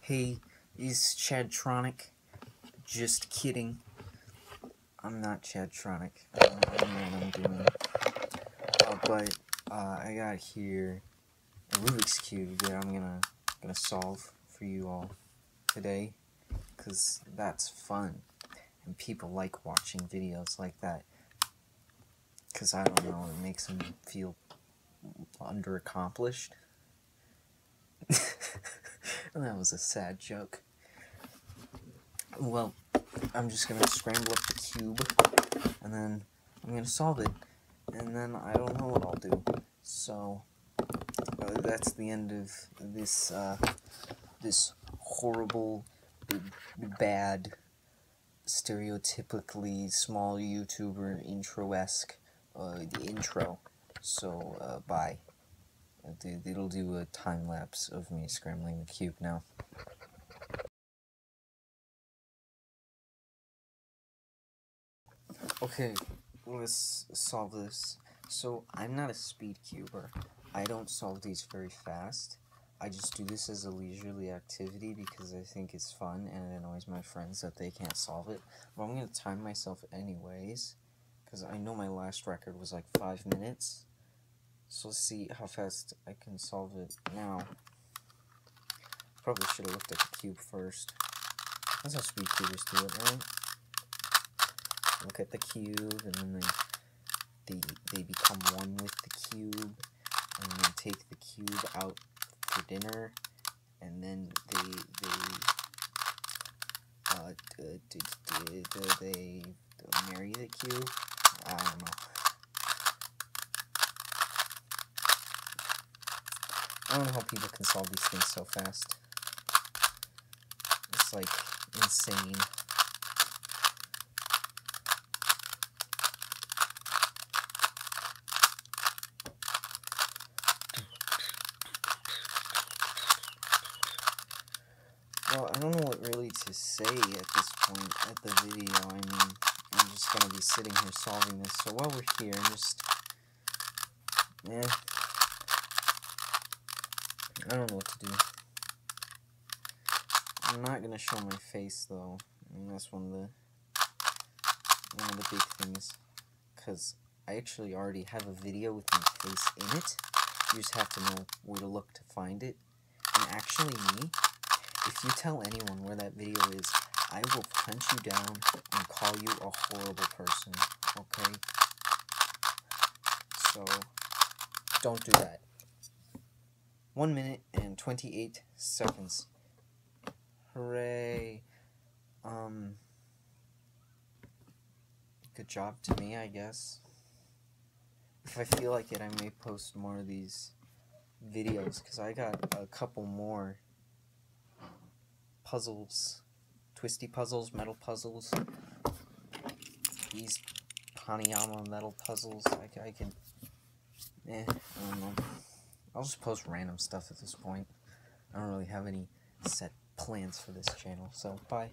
Hey, is Chadtronic? Just kidding. I'm not Chadtronic. I don't know what I'm doing. But I got here a Rubik's Cube that I'm gonna solve for you all today, because that's fun, and people like watching videos like that, because I don't know, it makes them feel underaccomplished. That was a sad joke. Well, I'm just gonna scramble up the cube, and then I'm gonna solve it, and then I don't know what I'll do. So that's the end of this this horrible, bad, stereotypically small YouTuber intro-esque intro. So bye. It'll do a time lapse of me scrambling the cube now. Okay, let's solve this. So, I'm not a speed cuber. I don't solve these very fast. I just do this as a leisurely activity because I think it's fun and it annoys my friends that they can't solve it. But I'm going to time myself anyways, because I know my last record was like 5 minutes. So let's see how fast I can solve it now. Probably should have looked at the cube first. That's how speed cubers do it, right? Look at the cube, and then they become one with the cube, and then take the cube out for dinner, and then they marry the cube. I don't know. I don't know how people can solve these things so fast. It's like insane. Well, I don't know what really to say at this point at the video. I mean, I'm just gonna be sitting here solving this. So while we're here, I don't know what to do. I'm not gonna show my face though. I mean, that's one of the big things, because I actually already have a video with my face in it. You just have to know where to look to find it. And actually, if you tell anyone where that video is, I will hunt you down and call you a horrible person, okay? So, don't do that. 1 minute and 28 seconds. Hooray. Good job to me, I guess. If I feel like it, I may post more of these videos, because I got a couple more puzzles, twisty puzzles, metal puzzles, these pranayama metal puzzles. I don't know. I'll just post random stuff at this point. I don't really have any set plans for this channel, so bye.